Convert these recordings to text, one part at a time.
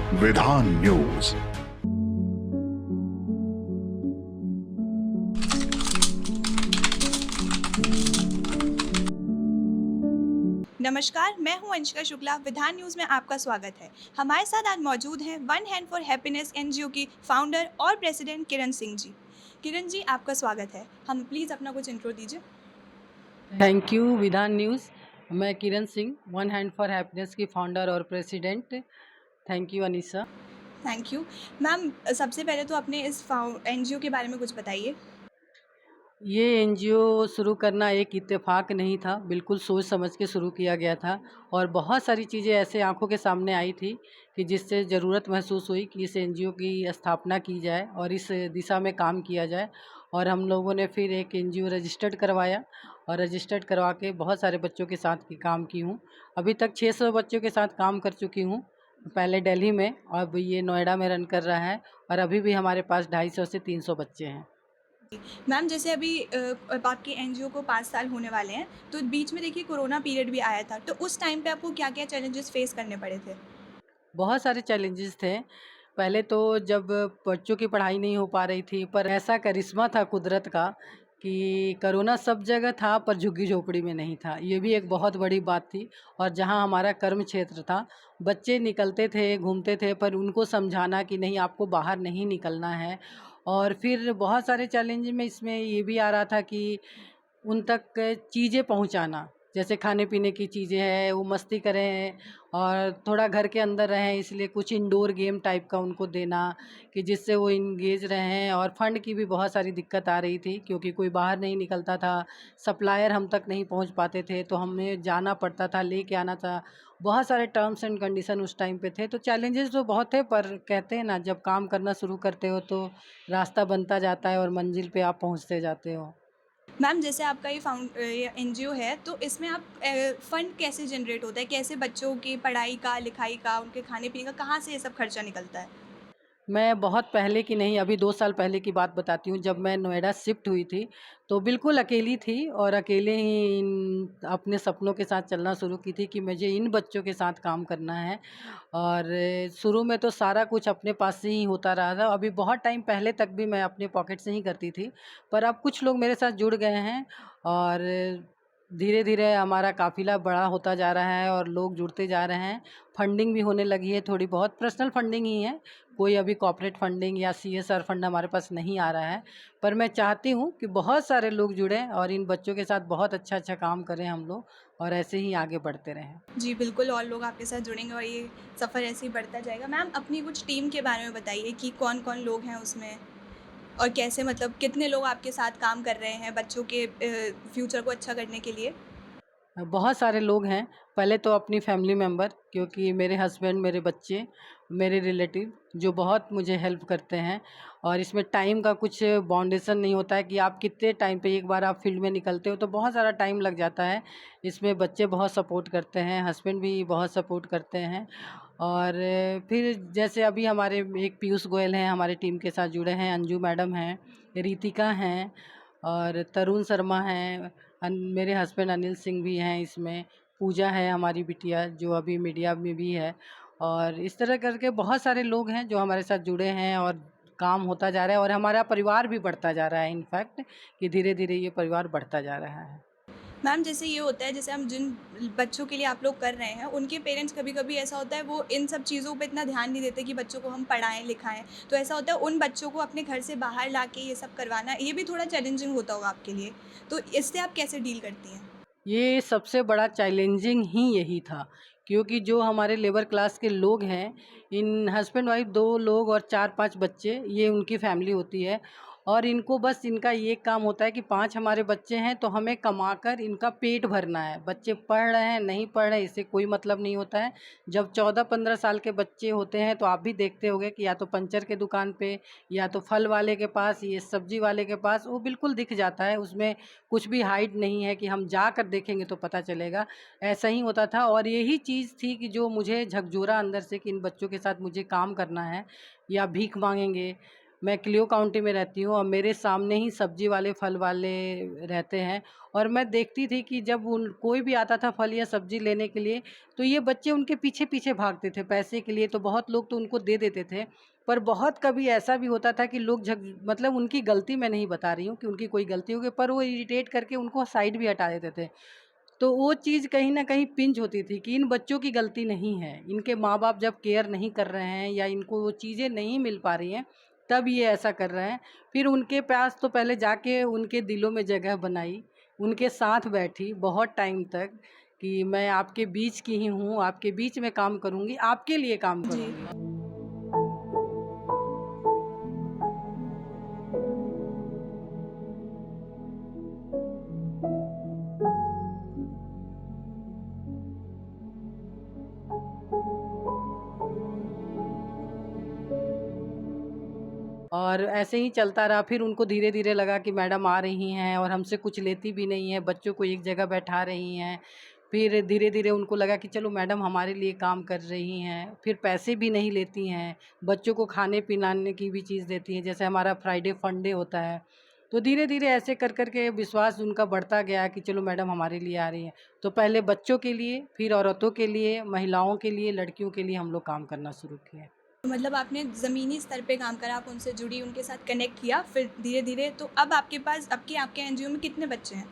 विधान न्यूज। नमस्कार, मैं हूं अंशिका शुक्ला। विधान न्यूज़ में आपका स्वागत है। हमारे साथ आज मौजूद हैं One Hand for Happiness NGO की फाउंडर और प्रेसिडेंट किरण सिंह जी। किरण जी, आपका स्वागत है। हम प्लीज़ अपना कुछ इंट्रो दीजिए। Thank you Vidhan News. मैं Kiran Singh, One Hand for Happiness की फाउंडर और president. Thank you Anisa. Thank you. Ma'am, सबसे पहले तो अपने इस एनजीओ के बारे में कुछ बताइए। ये एनजीओ शुरू करना एक इत्तेफाक नहीं था, बिल्कुल सोच समझ के शुरू किया गया था और बहुत सारी चीज़ें ऐसे आंखों के सामने आई थी कि जिससे ज़रूरत महसूस हुई कि इस एनजीओ की स्थापना की जाए और इस दिशा में काम किया जाए। और हम लोगों ने फिर एक एनजीओ रजिस्टर्ड करवाया और रजिस्टर्ड करवा के बहुत सारे बच्चों के साथ काम की हूँ। अभी तक 600 बच्चों के साथ काम कर चुकी हूँ, पहले दिल्ली में, अब ये नोएडा में रन कर रहा है और अभी भी हमारे पास 250 से 300 बच्चे हैं। मैम, जैसे अभी आपके एनजीओ को 5 साल होने वाले हैं, तो बीच में देखिए कोरोना पीरियड भी आया था, तो उस टाइम पे आपको क्या-क्या चैलेंजेस फेस करने पड़े थे? बहुत सारे चैलेंजेस थे। पहले तो जब बच्चों की पढ़ाई नहीं हो पा रही थी, पर ऐसा करिश्मा था कुदरत का कि कोरोना सब जगह था पर झुग्गी-झोपड़ी में नहीं था। ये भी एक बहुत बड़ी बात थी। और जहाँ हमारा कर्म क्षेत्र था, बच्चे निकलते थे, घूमते थे, पर उनको समझाना कि नहीं, आपको बाहर नहीं निकलना है। और फिर बहुत सारे चैलेंज में इसमें ये भी आ रहा था कि उन तक चीज़ें पहुँचाना, जैसे खाने-पीने की चीज़ें हैं, वो मस्ती करें और थोड़ा घर के अंदर रहें, इसलिए कुछ इंडोर गेम टाइप का उनको देना कि जिससे वो एंगेज रहें। और फंड की भी बहुत सारी दिक्कत आ रही थी क्योंकि कोई बाहर नहीं निकलता था, सप्लायर हम तक नहीं पहुँच पाते थे, तो हमें जाना पड़ता था, लेके आना था। बहुत सारे टर्म्स एंड कंडीशन उस टाइम पे थे, तो चैलेंजेस तो बहुत थे, पर कहते हैं ना, जब काम करना शुरू करते हो तो रास्ता बनता जाता है और मंजिल पे आप पहुँचते जाते हो। मैम, जैसे आपका ये एनजीओ है, तो इसमें आप फंड कैसे जनरेट होता है? कैसे बच्चों की पढ़ाई का, लिखाई का, उनके खाने-पीने का, कहाँ से ये सब खर्चा निकलता है? मैं बहुत पहले की नहीं, अभी 2 साल पहले की बात बताती हूँ। जब मैं नोएडा शिफ्ट हुई थी, तो बिल्कुल अकेली थी और अकेले ही अपने सपनों के साथ चलना शुरू की थी कि मुझे इन बच्चों के साथ काम करना है। और शुरू में तो सारा कुछ अपने पास से ही होता रहा था। अभी बहुत टाइम पहले तक भी मैं अपने पॉकेट से ही करती थी, पर अब कुछ लोग मेरे साथ जुड़ गए हैं और धीरे-धीरे हमारा काफ़िला बड़ा होता जा रहा है और लोग जुड़ते जा रहे हैं। फंडिंग भी होने लगी है थोड़ी बहुत, पर्सनल फंडिंग ही है, कोई अभी कॉर्पोरेट फंडिंग या सीएसआर फंड हमारे पास नहीं आ रहा है। पर मैं चाहती हूँ कि बहुत सारे लोग जुड़ें और इन बच्चों के साथ बहुत अच्छा-अच्छा काम करें हम लोग और ऐसे ही आगे बढ़ते रहें। जी, बिल्कुल, और लोग आपके साथ जुड़ेंगे और ये सफ़र ऐसे ही बढ़ता जाएगा। मैम, अपनी कुछ टीम के बारे में बताइए कि कौन-कौन लोग हैं उसमें? और कैसे, मतलब कितने लोग आपके साथ काम कर रहे हैं बच्चों के फ्यूचर को अच्छा करने के लिए? बहुत सारे लोग हैं। पहले तो अपनी फैमिली मेंबर, क्योंकि मेरे हस्बैंड, मेरे बच्चे, मेरे रिलेटिव जो बहुत मुझे हेल्प करते हैं। और इसमें टाइम का कुछ बाउंडेशन नहीं होता है कि आप कितने टाइम पे, एक बार आप फील्ड में निकलते हो तो बहुत सारा टाइम लग जाता है। इसमें बच्चे बहुत सपोर्ट करते हैं, हस्बैंड भी बहुत सपोर्ट करते हैं। और फिर जैसे अभी हमारे एक पीयूष गोयल हैं, हमारी टीम के साथ जुड़े हैं, अंजू मैडम हैं, रितिका हैं और तरुण शर्मा हैं। मेरे हस्बैंड अनिल सिंह भी हैं इसमें, पूजा है हमारी बिटिया जो अभी मीडिया में भी है। और इस तरह करके बहुत सारे लोग हैं जो हमारे साथ जुड़े हैं और काम होता जा रहा है और हमारा परिवार भी बढ़ता जा रहा है। इनफैक्ट कि धीरे-धीरे ये परिवार बढ़ता जा रहा है। मैम, जैसे ये होता है, जैसे हम जिन बच्चों के लिए आप लोग कर रहे हैं, उनके पेरेंट्स कभी-कभी ऐसा होता है वो इन सब चीज़ों पे इतना ध्यान नहीं देते कि बच्चों को हम पढ़ाएँ, लिखाएँ। तो ऐसा होता है उन बच्चों को अपने घर से बाहर लाके ये सब करवाना, ये भी थोड़ा चैलेंजिंग होता होगा आपके लिए। तो इससे आप कैसे डील करती हैं? ये सबसे बड़ा चैलेंजिंग ही यही था, क्योंकि जो हमारे लेबर क्लास के लोग हैं, इन हस्बैंड वाइफ 2 लोग और 4-5 बच्चे, ये उनकी फैमिली होती है। और इनको बस इनका ये काम होता है कि 5 हमारे बच्चे हैं तो हमें कमाकर इनका पेट भरना है। बच्चे पढ़ रहे हैं, नहीं पढ़ रहे, इससे कोई मतलब नहीं होता है। जब 14-15 साल के बच्चे होते हैं तो आप भी देखते होंगे कि या तो पंचर के दुकान पे, या तो फल वाले के पास, ये सब्जी वाले के पास, वो बिल्कुल दिख जाता है। उसमें कुछ भी हाइड नहीं है कि हम जाकर देखेंगे तो पता चलेगा। ऐसा ही होता था और यही चीज़ थी कि जो मुझे झकझोरा अंदर से कि इन बच्चों के साथ मुझे काम करना है या भीख माँगेंगे। मैं क्लियो काउंटी में रहती हूँ और मेरे सामने ही सब्जी वाले, फल वाले रहते हैं और मैं देखती थी कि जब उन कोई भी आता था फल या सब्जी लेने के लिए, तो ये बच्चे उनके पीछे-पीछे भागते थे पैसे के लिए, तो बहुत लोग तो उनको दे देते थे। पर बहुत कभी ऐसा भी होता था कि लोग मतलब उनकी गलती मैं नहीं बता रही हूँ कि उनकी कोई गलती होगी, पर वो इरिटेट करके उनको साइड भी हटा देते थे। तो वो चीज़ कहीं न कहीं पिंच होती थी कि इन बच्चों की गलती नहीं है। इनके माँ-बाप जब केयर नहीं कर रहे हैं या इनको वो चीज़ें नहीं मिल पा रही हैं, तब ये ऐसा कर रहे हैं। फिर उनके पास तो पहले जाके उनके दिलों में जगह बनाई, उनके साथ बैठी बहुत टाइम तक कि मैं आपके बीच की ही हूँ, आपके बीच में काम करूँगी, आपके लिए काम जी। करूँगी। और ऐसे ही चलता रहा, फिर उनको धीरे-धीरे लगा कि मैडम आ रही हैं और हमसे कुछ लेती भी नहीं हैं, बच्चों को एक जगह बैठा रही हैं। फिर धीरे-धीरे उनको लगा कि चलो मैडम हमारे लिए काम कर रही हैं, फिर पैसे भी नहीं लेती हैं, बच्चों को खाने-पिलाने की भी चीज़ देती हैं, जैसे हमारा फ्राइडे फन डे होता है। तो धीरे-धीरे ऐसे कर के विश्वास उनका बढ़ता गया कि चलो मैडम हमारे लिए आ रही हैं। तो पहले बच्चों के लिए, फिर औरतों के लिए, महिलाओं के लिए, लड़कियों के लिए हम लोग काम करना शुरू किए। तो मतलब आपने ज़मीनी स्तर पे काम करा, आप उनसे जुड़ी, उनके साथ कनेक्ट किया, फिर धीरे-धीरे तो अब आपके पास आपके एनजीओ में कितने बच्चे हैं?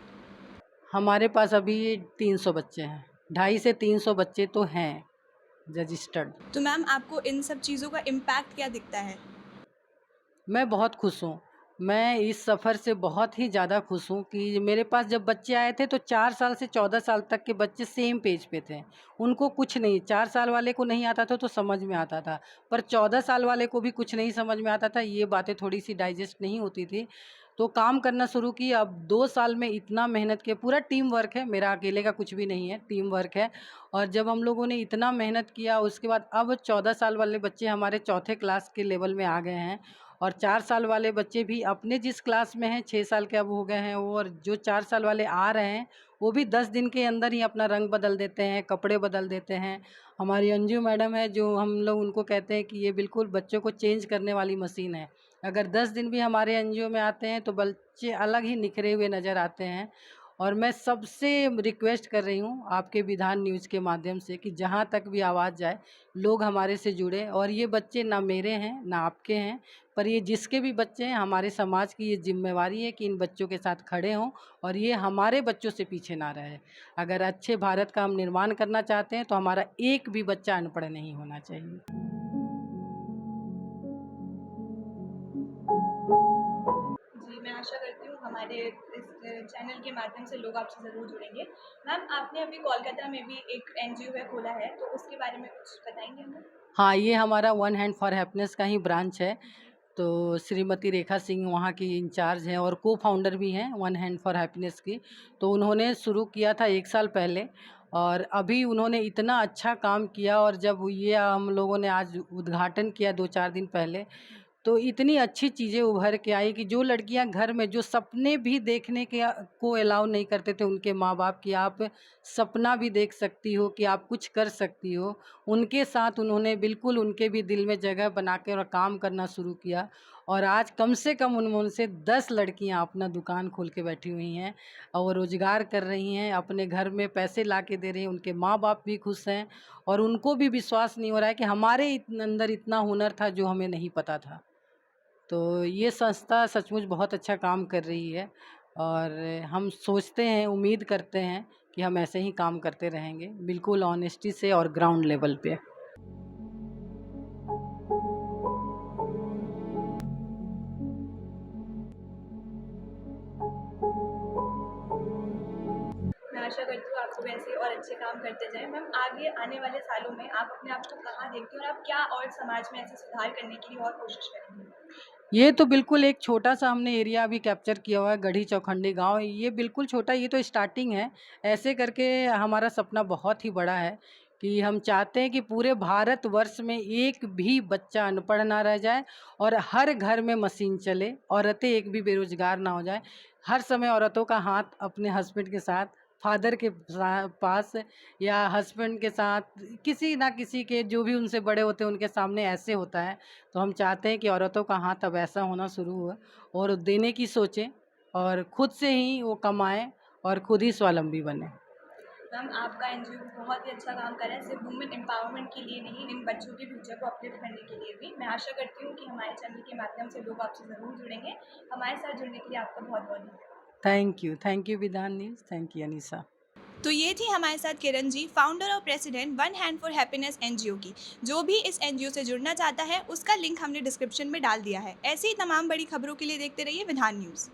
हमारे पास अभी 300 बच्चे हैं। 250 से 300 बच्चे तो हैं रजिस्टर्ड। तो मैम आपको इन सब चीज़ों का इम्पैक्ट क्या दिखता है? मैं बहुत खुश हूँ। मैं इस सफ़र से बहुत ही ज़्यादा खुश हूँ कि मेरे पास जब बच्चे आए थे तो 4 साल से 14 साल तक के बच्चे सेम पेज पे थे। उनको कुछ नहीं, 4 साल वाले को नहीं आता था तो समझ में आता था, पर 14 साल वाले को भी कुछ नहीं समझ में आता था, ये बातें थोड़ी-सी डाइजेस्ट नहीं होती थी। तो काम करना शुरू की, अब 2 साल में इतना मेहनत किया, पूरा टीम वर्क है, मेरा अकेले का कुछ भी नहीं है, टीम वर्क है। और जब हम लोगों ने इतना मेहनत किया उसके बाद अब 14 साल वाले बच्चे हमारे चौथे क्लास के लेवल में आ गए हैं और 4 साल वाले बच्चे भी अपने जिस क्लास में हैं, 6 साल के अब हो गए हैं वो, और जो 4 साल वाले आ रहे हैं, वो भी 10 दिन के अंदर ही अपना रंग बदल देते हैं, कपड़े बदल देते हैं। हमारी अंजू मैडम है, जो हम लोग उनको कहते हैं कि ये बिल्कुल बच्चों को चेंज करने वाली मशीन है। अगर 10 दिन भी हमारे एनजीओ में आते हैं, तो बच्चे अलग ही निखरे हुए नज़र आते हैं। और मैं सबसे रिक्वेस्ट कर रही हूँ, आपके विधान न्यूज़ के माध्यम से, कि जहाँ तक भी आवाज़ जाए, लोग हमारे से जुड़ें। और ये बच्चे ना मेरे हैं, ना आपके हैं, पर ये जिसके भी बच्चे हैं, हमारे समाज की ये ज़िम्मेवारी है कि इन बच्चों के साथ खड़े हों और ये हमारे बच्चों से पीछे ना रहे। अगर अच्छे भारत का हम निर्माण करना चाहते हैं, तो हमारा एक भी बच्चा अनपढ़ नहीं होना चाहिए। जी, मैं आशा करती हूँ हमारे इस चैनल के माध्यम से लोग आपसे ज़रूर जुड़ेंगे। मैम आपने अभी कोलकाता में भी एक एनजीओ है खोला है, तो उसके बारे में कुछ बताएँगे हमें? हाँ, ये हमारा वन हैंड फॉर हैप्पीनेस का ही ब्रांच है। जी। तो श्रीमती रेखा सिंह वहाँ की इंचार्ज हैं और को-फाउंडर भी हैं वन हैंड फॉर हैप्पीनेस की। तो उन्होंने शुरू किया था 1 साल पहले और अभी उन्होंने इतना अच्छा काम किया, और जब ये हम लोगों ने आज उद्घाटन किया 2-4 दिन पहले, तो इतनी अच्छी चीज़ें उभर के आई कि जो लड़कियां घर में जो सपने भी देखने के को अलाउ नहीं करते थे उनके माँ-बाप, कि आप सपना भी देख सकती हो, कि आप कुछ कर सकती हो, उनके साथ उन्होंने बिल्कुल उनके भी दिल में जगह बना के और काम करना शुरू किया। और आज कम से कम उनसे 10 लड़कियां अपना दुकान खोल के बैठी हुई हैं और वो रोज़गार कर रही हैं, अपने घर में पैसे ला के दे रही हैं, उनके माँ-बाप भी खुश हैं और उनको भी विश्वास नहीं हो रहा है कि हमारे अंदर इतना हुनर था जो हमें नहीं पता था। तो ये संस्था सचमुच बहुत अच्छा काम कर रही है और हम सोचते हैं, उम्मीद करते हैं कि हम ऐसे ही काम करते रहेंगे, बिल्कुल ऑनेस्टी से और ग्राउंड लेवल पे। मैं आशा करती हूँ आपको वैसे और अच्छे काम करते जाएँ। मैम आगे आने वाले सालों में आप अपने आप को कहाँ देखती हैं और आप क्या और समाज में ऐसे सुधार करने की और कोशिश करेंगी? ये तो बिल्कुल एक छोटा-सा हमने एरिया अभी कैप्चर किया हुआ है, गढ़ी चौखंडी गाँव। ये बिल्कुल छोटा, ये तो स्टार्टिंग है। ऐसे करके हमारा सपना बहुत ही बड़ा है कि हम चाहते हैं कि पूरे भारतवर्ष में एक भी बच्चा अनपढ़ ना रह जाए और हर घर में मशीन चले, औरतें एक भी बेरोज़गार ना हो जाएँ। हर समय औरतों का हाथ अपने हस्बैंड के साथ फादर के पास या हस्बैंड के साथ, किसी ना किसी के जो भी उनसे बड़े होते हैं उनके सामने ऐसे होता है। तो हम चाहते हैं कि औरतों का हाथ अब ऐसा होना शुरू हुआ और देने की सोचें और खुद से ही वो कमाएं और खुद ही स्वावलंबी बने। मैम, आपका एनजीओ बहुत ही अच्छा काम कर रहा है, सिर्फ वुमेन एम्पावरमेंट के लिए नहीं, इन बच्चों के फ्यूचर को अपलिफ्ट करने के लिए भी। मैं आशा करती हूँ कि हमारे चैनल के माध्यम से लोग आपसे ज़रूर जुड़ेंगे। हमारे साथ जुड़ने के लिए आपका बहुत बहुत धन्यवाद। Thank you Vidhan news, thank you Anisa. तो ये थी हमारे साथ किरण जी, फाउंडर और president one Hand for Happiness NGO की। जो भी इस एनजीओ से जुड़ना चाहता है उसका लिंक हमने डिस्क्रिप्शन में डाल दिया है। ऐसी ही तमाम बड़ी खबरों के लिए देखते रहिए विधान न्यूज़।